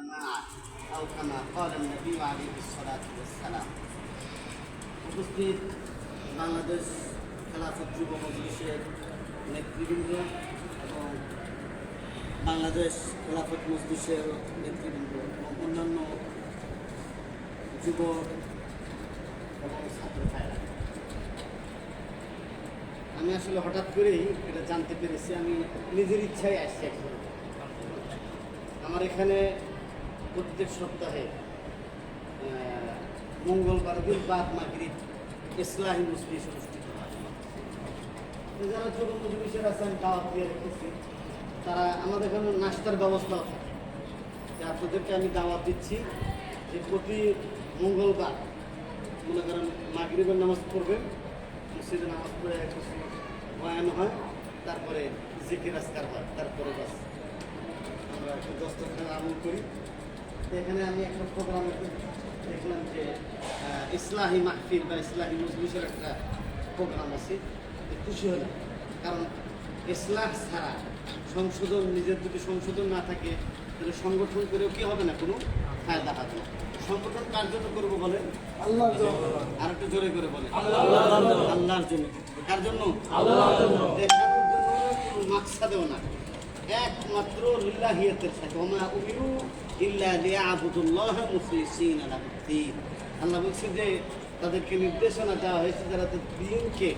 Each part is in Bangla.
الجماعة أو كما قال النبي عليه الصلاة والسلام. উপস্থিত বাংলাদেশ খেলাফত যুব মজলিসের নেতৃবৃন্দ এবং বাংলাদেশ খেলাফত মজলিসের নেতৃবৃন্দ এবং অন্যান্য যুব এবং ছাত্র ভাইরা, আমি আসলে হঠাৎ করেই এটা জানতে পেরেছি। আমি নিজের ইচ্ছায় আসছি। আমার এখানে প্রত্যেক সপ্তাহে মঙ্গলবার দিন বাদ মাগরিব ইসলাহি মজলিস অনুষ্ঠিত হয়। যারা যুব মজলিসের আছে আমি দাওয়াত দিয়ে রেখেছি, তারা আমাদের এখানে নাস্তার ব্যবস্থাও থাকে। আপনাদেরকে আমি দাওয়াত দিচ্ছি যে প্রতি মঙ্গলবার মনে করেন মাগরিবের নামাজ পড়বেন, মসজিদে নামাজ পড়ে কিছু বয়ান হয়, তারপরে জিকির আজকার হয়, তারপরে বাস আমরা একটু দস্তরখানা আমল করি। তো এখানে আমি একটা প্রোগ্রামে দেখলাম যে ইসলাহি মাহফিল বা ইসলাহি মজলিসের একটা প্রোগ্রাম আছে। খুশি হলাম, কারণ ইসলাহ ছাড়া সংশোধন, নিজের যদি সংশোধন না থাকে তাহলে সংগঠন করেও কি হবে না, কোনো ফায়দা হবে না। সংগঠন কার জন্য করবো বলে? আল্লাহর জন্য। আর একটু জোরে করে বলে আল্লাহর জন্য। কার জন্য? আল্লাহর জন্য। দেখানোর জন্য কোনো মাকসাদেও না, একমাত্র লিল্লাহিয়াতের সাথে। ওমা উমিরু ইল্লা লিয়াবুদুল্লাহ মুখলিসিনা লাহুদ্দীন। আল্লাহ বলছে যে তাদেরকে নির্দেশনা দেওয়া হয়েছে যারা তাদের দ্বীনকে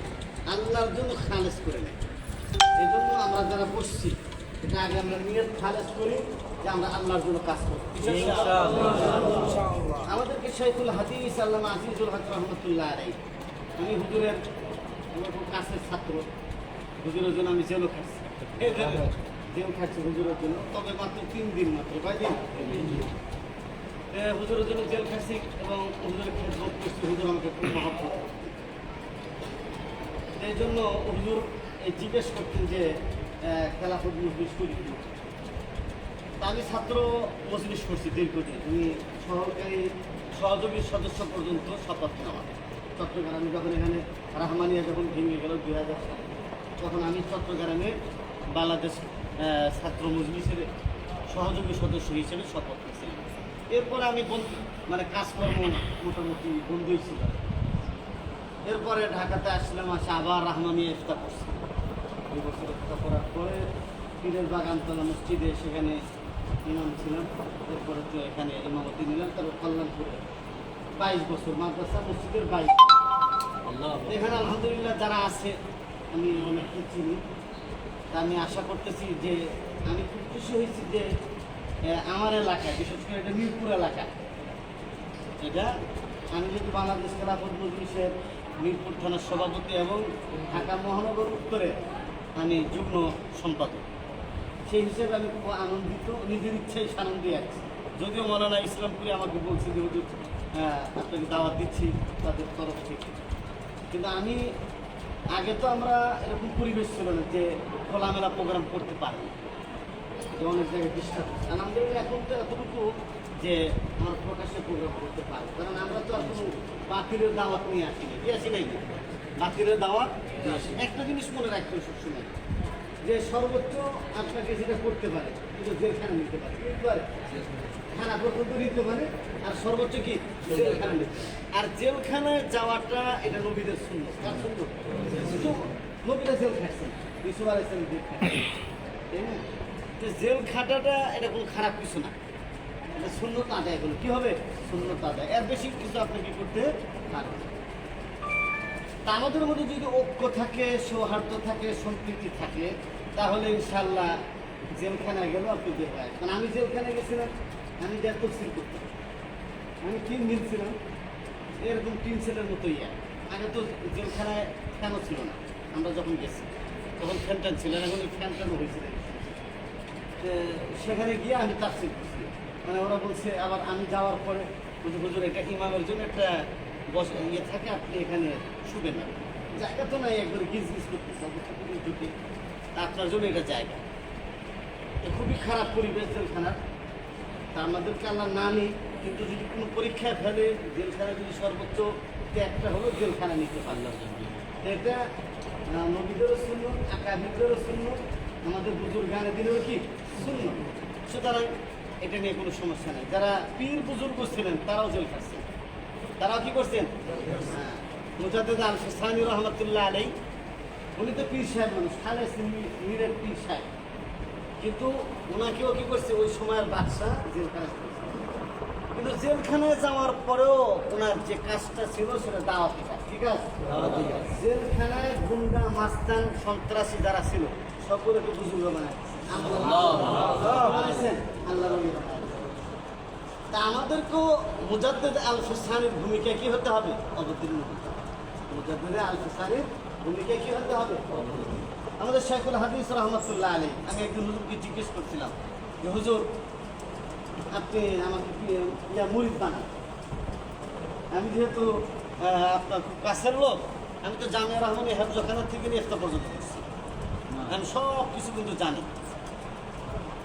আল্লাহর জন্য খালেস করে নেয়। এই জন্য আমরা যারা বসছি, এটা আগে আমরা নিয়ত খালেস করি যে আমরা আল্লাহর জন্য কাজ করি। আমাদেরকে শাইখুল হাদিস আল্লামা আজিজুল হক রহমতুল্লাহ আলাইহি, আমি হুজুরের খুব কাছের ছাত্র। হুজুরের জন্য আমি জেলও খাচ্ছি, জেল খাচ্ছি হুজুরের জন্য। তবে মাত্র 3 দিন, মাত্র কয়দিন হুজুরের জন্য জেল খাচ্ছি এবং হুজুরের খেদমত করছি। হুজুর আমাকে খুব মহব্বত। এই জন্য হুজুর জিজ্ঞেস করতেন যে খেলাফত মজলিস করি। আমি ছাত্র মজলিস করছি দীর্ঘদিন। আমি সহযোগী সদস্য পর্যন্ত শপথ নেওয়া। চট্টগ্রামে যখন এখানে রাহমানিয়া যখন ভেঙে গেল 2000 সালে, তখন আমি চট্টগ্রামে বাংলাদেশ ছাত্র মজলিসের সহযোগী সদস্য হিসেবে শপথ নিয়েছিলাম। এরপরে আমি মানে কাজকর্ম মোটামুটি বন্ধই ছিল। এরপরে ঢাকাতে আসলাম, আসে আবার রাহমানিয়া ইফতা করছি। 2 বছর ইফতা করার পরে পীরের বাগানতলা মসজিদে সেখানে ইমাম ছিলাম। এরপরে তো এখানে ইমামতি নিলাম। তারপর কল্যাণপুরে 22 বছর মাদ্রাসা মসজিদের 22। এখানে আলহামদুলিল্লাহ যারা আছে আমি অনেককে চিনি। তা আমি আশা করতেছি যে আমি খুব খুশি হয়েছি যে আমার এলাকায়, বিশেষ করে এটা মিরপুর এলাকা, এটা আমি যদি বাংলাদেশ খেলাফত মজলিসের মিরপুর থানার সভাপতি এবং ঢাকা মহানগর উত্তরে আমি যুগ্ম সম্পাদক, সেই হিসেবে আমি খুব আনন্দিত। নিজের ইচ্ছায় সানন্দ দিয়ে আছি। যদিও মৌলানা ইসলামপুরি আমাকে বলছে যে হুজুর আপনাকে দাওয়াত দিচ্ছি তাদের তরফ থেকে, কিন্তু আমি আগে তো আমরা এরকম পরিবেশ ছিল না যে খোলামেলা প্রোগ্রাম করতে পারি, অনেক জায়গায় ডিস্টার্ব। আলহামদুলিল্লাহ এখন তো এতটুকু যে আমরা প্রকাশ্যে প্রোগ্রাম করতে পারি, কারণ আমরা তো আর কোনো বাতিলের দাওয়াত নিয়ে আসিনি। কি আসি নাকি বাতিলের দাওয়াত? একটা জিনিস মনে রাখতে সবসময় যে সর্বোচ্চ আপনাকে যেটা করতে পারে কিন্তু জেলখানা নিতে পারে, থানা পর্যন্ত নিতে পারে, আর সর্বোচ্চ কি জেলখানা নিতে। আর জেলখানায় যাওয়াটা এটা নবীদের সুন্নাত। কার সুন্নাত? নবীরা জেল খাটছেন, ইসুফ আলাইহিস সালাম জেল খাটছেন, তাই না? তো জেল খাটাটা এটা কোনো খারাপ কিছু না, এটা সুন্নত আদায় হলো। কি হবে? সুন্নত আদায়। এর বেশি কিছু আপনি কি করতে পারবেন। তা আমাদের মধ্যে যদি ঐক্য থাকে, সৌহার্দ্য থাকে, সম্প্রীতি থাকে, তাহলে ইনশাল্লাহ জেলখানায় গেলেও আপনি বের হয়। কারণ আমি জেলখানায় গেছিলাম, আমি যা তফসিল করতাম, আমি 3 দিন ছিলাম এরকম 3 ছেলের মতোই। আগে তো জেলখানায় ফ্যানও ছিল না, আমরা যখন গেছি তখন ফ্যান টান ছিল না, এখন ফ্যান টানও হয়েছিল। সেখানে গিয়ে আমি তাফসিল করছি। মানে ওরা বলছে, আবার আমি যাওয়ার পরে হুজুর এটা ইমামের জন্য একটা ইয়ে থাকে, আপনি এখানে শুবে না, জায়গা তো নাই, একবারে গিজ গিজ করতেছে ঢুকে, আপনার জন্য এটা জায়গা। খুবই খারাপ পরিবেশ জেলখানার। তা আমাদেরকে আল্লাহ না নেই, কিন্তু যদি কোনো পরীক্ষায় ফেলে জেলখানা যদি সর্বোচ্চ একটা হলো জেলখানা নিতে পারলাম, এটা নবীদেরও সুন্নত, আকাবিদেরও সুন্নত, আমাদের বুজুর্গ গানে দিলেও কি সুন্নত। সুতরাং এটা নিয়ে কোনো সমস্যা নেই। যারা পীর বুজুর্গ ছিলেন তারাও জেল খাটছেন। তারাও কি করছেন? হ্যাঁ, মুজাদ্দিদ আল ফিসানি রহমতুল্লাহ আলাই, উনি তো পীর সাহেব মানুষ, খালেদ মীরের পীর সাহেব, কিন্তু ওনাকেও কি করছে ওই সময়ের বাদশা জেলখানা করছে। কিন্তু জেলখানায় যাওয়ার পরেও ওনার যে কাজটা ছিল সেটা দাওয়াতি কাজ। ঠিক আছে, জেলখানায় গুন্ডা মাস্তান সন্ত্রাসী যারা ছিল সকলকে বুজুর্গ বানায় আল্লাহ। তা আমাদেরকেও মুজাদ্দিদ আল ফিসানির ভূমিকা কি হতে হবে? অবতীর্ণ হতে হবে। মুজাদ্দিদ আল ফিসানির ভূমিকা কি হতে হবে? আমাদের শাইখুল হাদিস রহমতুল্লাহ আলী, আমি একজন হুজুরকে জিজ্ঞেস করছিলাম যে হুজুর আপনি আমাকে মুরিদ বানান। আমি যেহেতু আপনার খুব কাছের লোক, আমি তো জামিয়া রহমানী হেফজখানা থেকে নিয়ে একটা পর্যন্ত করছি, আমি সব কিছু কিন্তু জানি।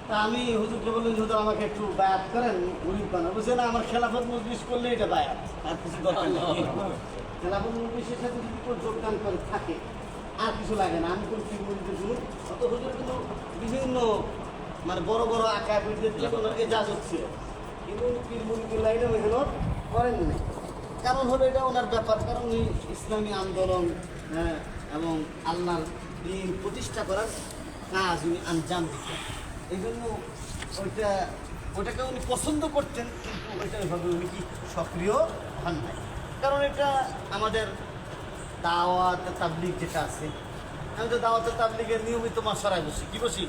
তা আমি হুজুরকে বললাম যে হুজুর আমাকে একটু বায়াত করেন, মুরিদ বানান। বুঝছে না, আমার খেলাফত মজলিস করলে এটা বায়াত, আর কিছু দরকার নেই। খেলাফত মজলিসের সাথে যদি কেউ যোগদান করে থাকে আর কিছু লাগে না। আমি কোন পীর মুরিদের দূর অত হুজুর কিন্তু বিভিন্ন মানে বড় বড় আকাবিরদের জীবন এজাজত ছিল, কিন্তু পীর মুরিদের লাইনে মেহনত করেন না। কারণ হলো এটা ওনার ব্যাপার, কারণ উনি ইসলামী আন্দোলন এবং আল্লাহর দিন প্রতিষ্ঠা করার কাজ উনি আঞ্জাম দিতেন। এই জন্য ওটাকে উনি পছন্দ করতেন, কিন্তু ওইটা ওইভাবে উনি কি সক্রিয় হন নাই। কারণ এটা আমাদের দাওয়াত তাবলিগ যেটা আছে, আমি তো দাওয়াত তাবলিগের নিয়মিত মাসরায় বসি। কি বসি?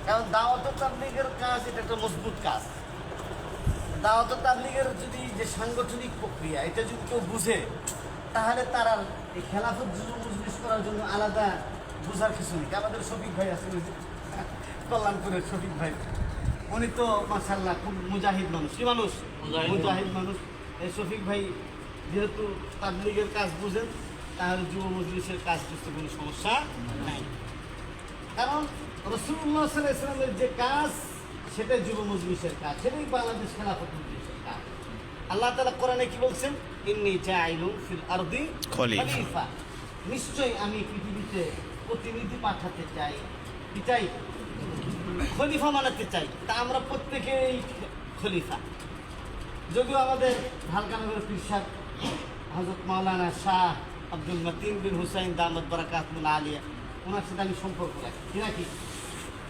কারণ দাওয়াত তাবলিগের কাজ এটা একটা মজবুত কাজ। দাওয়াত তাবলিগের যদি যে সাংগঠনিক প্রক্রিয়া এটা যদি কেউ বুঝে, তাহলে তারা এই খেলাফত মজলিস করার জন্য আলাদা বোঝার কিছু নেই। আমাদের শফিক ভাই আছে, কল্যাণপুরের শফিক ভাই, উনি তো মাশাআল্লাহ খুব মুজাহিদ মানুষ। কি মানুষ? মুজাহিদ মানুষ। এই শফিক ভাই যেহেতু তাবলিগের কাজ বুঝেন, তাহলে যুব মজলিসের কাজ বুঝতে কোনো সমস্যা নাই। কারণ রাসূলুল্লাহ সাল্লাল্লাহু আলাইহি ওয়াসাল্লামের যে কাজ সেটাই যুব মজলিসের কাজ, সেটাই বাংলাদেশ খেলাফত মজলিসের কাজ। আল্লাহ তাআলা কোরআনে কি বলছেন? ইন্নী জাইলুন ফিল আরদি খলিফা, নিশ্চয়ই আমি পৃথিবীতে প্রতিনিধি পাঠাতে চাই। কি চাই? খলিফা বানাতে চাই। তা আমরা প্রত্যেকেই খলিফা। যদিও আমাদের ঢালকানগরের পীর সাহেব হযরত মাওলানা শাহ আব্দুল মতিন বিন হুসাইন দামাত বারাকাতুহুল আলিয়া, ওনার সাথে আমি সম্পর্ক রাখি। কি রাখি?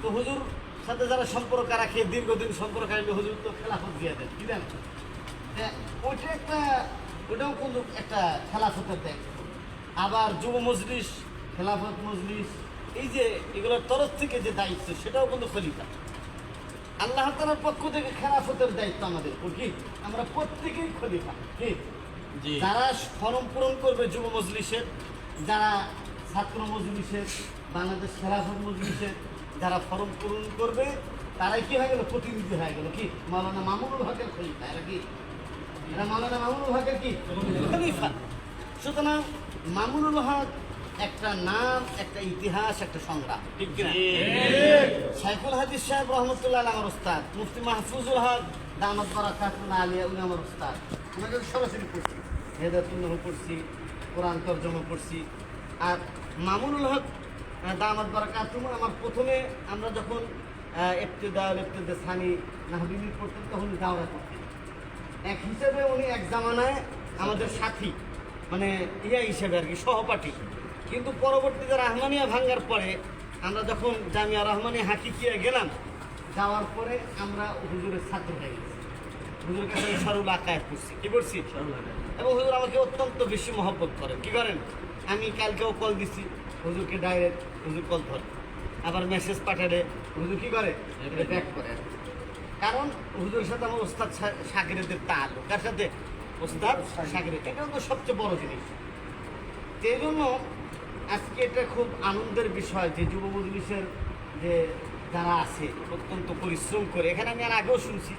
তো হুজুর সাথে যারা সম্পর্ক রাখে, দীর্ঘদিন সম্পর্ক রাখলে হুজুর তো খেলাফত দিয়ে দেন। কি দেন? ওটাও কিন্তু একটা খেলাফতের দায়িত্ব। আবার যুব মজলিস, খেলাফত মজলিস, এই যে এগুলোর তরফ থেকে যে দায়িত্ব, সেটাও কিন্তু খলিফা। আল্লাহ তাআলার পক্ষ থেকে খেলাফতের দায়িত্ব আমাদের। কি? আমরা প্রত্যেকেই খলিফা। কি? যারা ফরম পূরণ করবে যুব মজলিসের, যারা ছাত্র মজলিসের, বাংলাদেশ খেলাফত মজলিসের যারা ফরম পূরণ করবে, তারাই কি হয়ে গেল? প্রতিনিধি হয়ে গেল। কি? মাওলানা মামুনুল হকের খলিফা। এরা কি? এরা মাওলানা মামুনুল হকের কি? খলিফা। সুতরাং মামুনুল হক একটা নাম, একটা ইতিহাস, একটা সংগ্রাম। ঠিক কিনা? শাইখুল হাদিস সাহেব রহমতুল্লাহ আমার ওস্তাদ, মুফতি মাহফুজুল হক দামাত বারাকাতুহুল আলিয়া, উনি আমার ওস্তাদ। ওনাকে সরাসরি পড়ছি, হেদায়াতুন্নাহ পড়ছি, কোরআন তরজমা পড়ছি। আর মামুনুল হক দামাত বারাকাতুহু আমার প্রথমে আমরা যখন ইবতিদা সানি নাহবিনী পড়তেন, তখন দাওরা করতেন। এক হিসেবে উনি এক জামানায় আমাদের সাথী, মানে ইয়া হিসেবে আর কি, সহপাঠী। কিন্তু পরবর্তীতে রহমানিয়া ভাঙ্গার পরে আমরা যখন জামিয়া রহমানিয়া হাকিকিয়া গেলাম, যাওয়ার পরে আমরা হুজুরের ছাত্র হয়ে গেছি। হুজুরের কাছে শারুল আকায় পড়ছি। কি পড়ছি? এবং হুজুর আমাকে অত্যন্ত বেশি মহব্বত করেন। কি করেন? আমি কালকেও কল দিছি হুজুরকে, ডাইরেক্ট হুজুর কল ধরে, আবার মেসেজ পাঠালে হুজুর কি করে? ব্যাক করে। কারণ হুজুরের সাথে আমার ওস্তাদ শাকিরদের তাল্লুক। কার সাথে? ওস্তাদ শাকির। এটা তো সবচেয়ে বড় জিনিস। এই জন্য আজকে এটা খুব আনন্দের বিষয় যে যুব মজলিসের যে যারা আছে অত্যন্ত পরিশ্রম করে। এখানে আমি আর আগেও শুনছি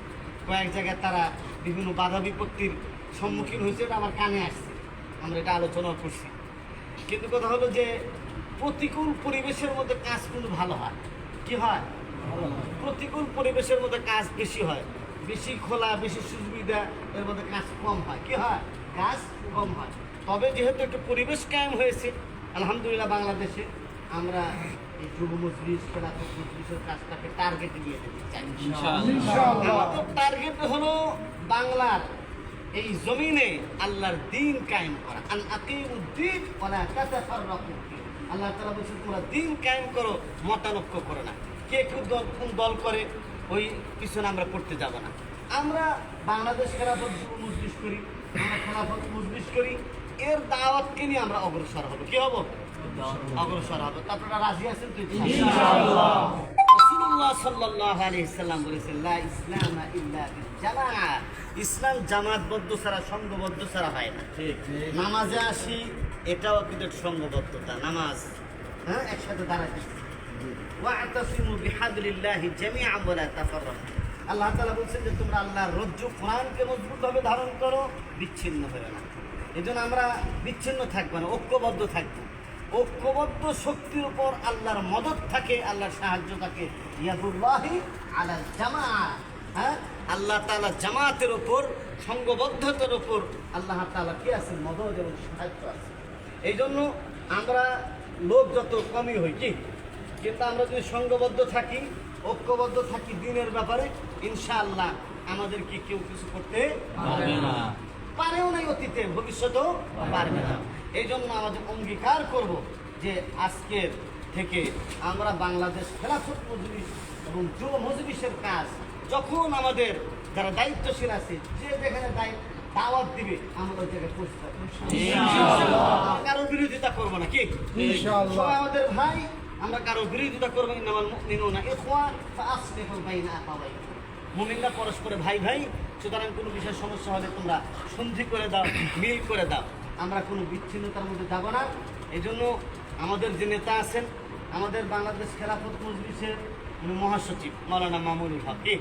কয়েক জায়গায় তারা বিভিন্ন বাধা বিপত্তির সম্মুখীন হয়েছে, এটা আমার কানে আসছে, আমরা এটা আলোচনা করছি। কিন্তু কথা হলো যে প্রতিকূল পরিবেশের মধ্যে কাজ কিন্তু ভালো হয়। কি হয়? প্রতিকূল পরিবেশের মধ্যে কাজ বেশি হয়, বেশি খোলা, বেশি সুবিধা, এর মধ্যে কাজ কম হয়। কি হয়? কাজ কম হয়। তবে যেহেতু একটা পরিবেশ কায়েম হয়েছে আলহামদুলিল্লাহ, বাংলাদেশে আমরা এই যুব মজলিস খেলাফত মজলিসের কাজটাকে টার্গেটে নিয়ে যেতে চাই। ইনশাআল্লাহ। আমাদের টার্গেট হলো বাংলার এই জমিনে আল্লাহর দ্বীন কায়েম করা। আন আকিমুদ্দীন ওয়ালা তাতাফাররাকু ফীহি। আল্লাহ তাআলা বলেছেন তোমরা দ্বীন কায়েম করো, মতানৈক্য করো না। কে কোন দল করে ওই পিছনে আমরা করতে যাব না। আমরা বাংলাদেশ খেলাফত যুব মজলিস করি, আমরা খেলাফত মজলিস করি, এর দাওয়াতকে নিয়ে আমরা অগ্রসর হব। কি হব? অগ্রসর হব। আপনারা রাজি আছেন তো? ইনশাআল্লাহ। রাসূলুল্লাহ সাল্লাল্লাহু আলাইহি সাল্লাম বলেছেন লা ইসলামা ইল্লা বিল জামাআ। ইসলাম জামাতবদ্ধ ছাড়া, সংঘবদ্ধ ছাড়া হয় না। ঠিক। নামাজে আসি, এটাও কিন্তু সংঘবদ্ধতা। নামাজ একসাথে দাঁড়াতে। ওয়া'তাসিমু বিহাবলিল্লাহি জামিআন ওয়া লা তাফাররাকু। আল্লাহ তাআলা বলেছেন যে তোমরা আল্লাহর রজ্জু কোরআনকে মজবুতভাবে ধারণ করো, বিচ্ছিন্ন হয়ো না। এজন্য আমরা বিচ্ছিন্ন থাকবো না, ঐক্যবদ্ধ থাকবো। ঐক্যবদ্ধ শক্তির উপর আল্লাহর মদদ থাকে, আল্লাহর সাহায্য থাকে। ইয়াদুল্লাহি আলাল জামাআ। আল্লাহ তাআলা জামাতের উপর, সংঘবদ্ধতার উপর আল্লাহ তাআলা কি আছে? মদদ এবং সাহায্য আছে। এই জন্য আমরা লোক যত কমই হই কি, কিন্তু আমরা যদি সংঘবদ্ধ থাকি, ঐক্যবদ্ধ থাকি দ্বীনের ব্যাপারে, ইনশাআল্লাহ আমাদের কি কেউ কিছু করতে পারবে না। পারেও নাই, অতীতে ভবিষ্যতেও পারবে না। এই জন্য আমাদের অঙ্গীকার করব যে আজকের থেকে আমরা বাংলাদেশ খেলাফত মজলিস এবং যুব মজলিসের কাজ যখন আমাদের যারা দায়িত্বশীল আছে, যে যেখানে দাওয়াত দিবে আমরা ওই জায়গায় পৌঁছে যাবো। ইনশাআল্লাহ। কারোর বিরোধিতা করবো না। কি? ইনশাআল্লাহ। সবাই আমাদের ভাই, আমরা কারোর বিরোধিতা করবো। ইন্নামাল মুমিনুনা ইখওয়ান ফাআসলিহু বাইনা আখাওয়াইকুম। মুমিনরা পরস্পরে ভাই ভাই, সুতরাং কোনো বিষয়ে সমস্যা হলে তোমরা সন্ধি করে দাও, মিল করে দাও। আমরা কোনো বিচ্ছিন্নতার মধ্যে যাব না। এই জন্য আমাদের যে নেতা আছেন, আমাদের বাংলাদেশ খেলাফত মজলিসের মহাসচিব মাওলানা মামুনুল হক, কি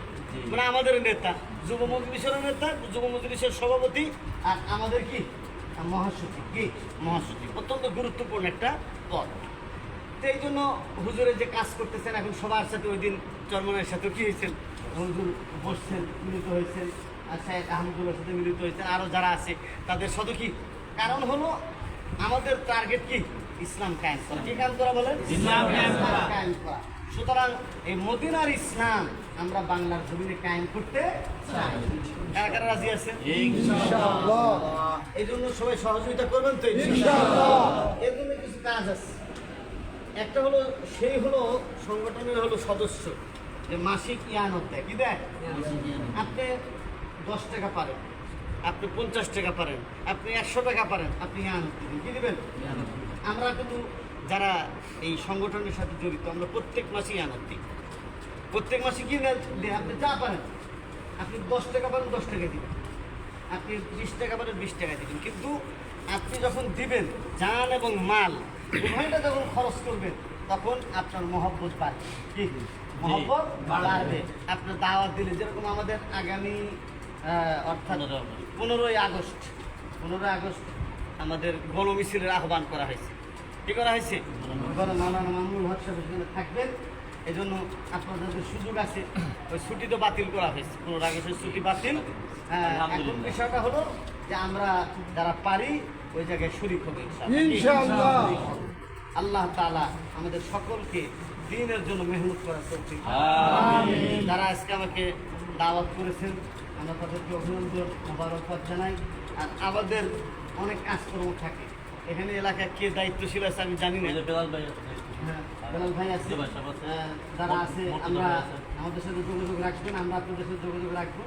মানে আমাদের নেতা, যুব মজলিসের নেতা, যুব মজলিসের সভাপতি, আর আমাদের কি মহাসচিব। কি মহাসচিব অত্যন্ত গুরুত্বপূর্ণ একটা পদ। তো এই জন্য হুজুরে যে কাজ করতেছেন, এখন সবার সাথে ওই দিন চরমনের সাথে কি হয়েছেন, হুজুর বসছেন, মিলিত হয়েছেন, আর শায়েখ আহমদুল্লাহর সাথে মিলিত হয়েছেন, আরও যারা আছে তাদের সাথে কি কারণ হলো আমাদের টার্গেট কি? ইসলাম কায়েম করা। কি কায়েম করা বলেন? ইসলাম কায়েম করা। সুতরাং এই মদিনার ইসলাম আমরা বাংলার জমিনে কায়েম করতে চাই। কারা কারা রাজি আছেন? ইনশাআল্লাহ। এই জন্য সবাই সহযোগিতা করবেন তো? ইনশাআল্লাহ। এর জন্য কিছু কাজ আছে। একটা হলো, সেই হলো সংগঠনের হলো সদস্য যে মাসিক ইয়ানত দেয়। কি দেয়? আপনি 10 টাকা পারেন, আপনি 50 টাকা পারেন, আপনি 100 টাকা পারেন, আপনি ইয়ানত দিবেন। কি দিবেন? আমরা কিন্তু যারা এই সংগঠনের সাথে জড়িত, আমরা প্রত্যেক মাসে ইয়ানত দিই। প্রত্যেক মাসে কি দেয়? আপনি যা পারেন, আপনি 10 টাকা পারেন 10 টাকা দিবেন, আপনি 20 টাকা পারেন 20 টাকা দিবেন। কিন্তু আপনি যখন দিবেন, জান এবং মাল উভয়টা যখন খরচ করবেন, তখন আপনার মহব্বত বাড়বে। কি মহব্বত বাড়বে? আপনার দাওয়াত দিলে, যেরকম আমাদের আগামী অর্থাৎ 15ই আগস্ট আমাদের গণমিছিলের আহ্বান করা হয়েছে। কি করা হয়েছে? মাওলানা মামুনুল হক সাহেব সেখানে থাকবেন। এই জন্য আপনাদের যে সুযোগ আছে, ওই ছুটি তো বাতিল করা হয়েছে, 15 আগস্টের ছুটি বাতিল। এখন বিষয়টা হলো যে আমরা যারা পারি ওই জায়গায় শরীক হবে ইনশাআল্লাহ। আল্লাহ তাআলা আমাদের সকলকে দ্বীনের জন্য মেহনত করার তৌফিক। আমিন। যারা আজকে আমাকে দাওয়াত করেছেন, আমরা তাদেরকে অভিনন্দন, মোবারকবাদ জানাই। আর আমাদের অনেক কাজকর্ম থাকে এখানে। এলাকায় কে দায়িত্বশীল আছে আমি জানি না। হ্যাঁ, বেলাল ভাই আছে, যারা আছে, আমরা আমাদের সাথে যোগাযোগ রাখবেন, আমরা আপনাদের সাথে যোগাযোগ রাখবো।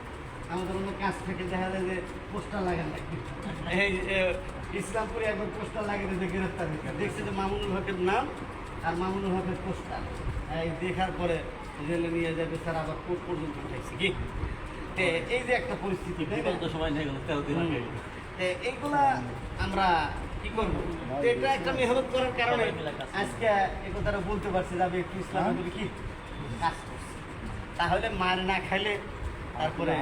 আমাদের অনেক কাজ থেকে দেখা যায় যে পোস্টার লাগান লাগবে। এই ইসলামপুরে একবার পোস্টার লাগিয়ে দিয়েছে গ্রেফতার হয়েছে, দেখছে যে মামুনুল হকের নাম আর মামুনুল হকের পোস্টার, এই দেখার পরে জেলে নিয়ে যাবে, স্যার আবার কোর্ট পর্যন্ত উঠাইছে। কি এই যে একটা পরিস্থিতি, সময় নিয়ে গেল 13 দিন আগে। এইগুলা আমরা কি করবো? তো এটা একটা মেহনত করার কারণে আজকে এই কথাটা বলতে পারছি যে আমি একটু ইসলামের কি কাজ করছি। তাহলে মার না খাইলে, তারপরে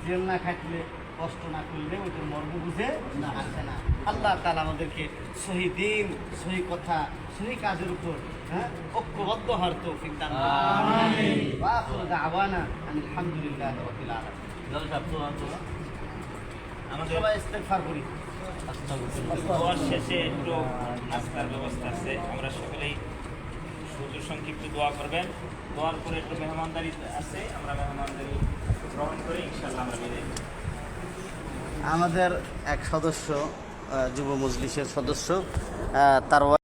জেল না খাইলে, কষ্ট না করলে ওই মর্ম বুঝে আসে না। আল্লাহ তাআলা আমাদেরকে সহি দিন, সহি কথা, সহি কাজের উপর ঐক্যবদ্ধ হওয়ার তৌফিক দান করুন। আমিন। ওয়া আখিরু দাওয়ানা আলহামদুলিল্লাহি রাব্বিল আলামিন। আমাদের সবাই ইস্তেগফার করি। দোয়ার শেষে একটু নাস্তার ব্যবস্থা আছে। আমরা সকলেই সুযোগ সংক্ষিপ্ত দোয়া করবেন। দোয়ার পরে একটু মেহমানদারি আছে, আমরা মেহমানদারি গ্রহণ করে ইনশাআল্লাহ আমরা বিদায় নিব। আমাদের এক সদস্য যুব মজলিসের সদস্য তার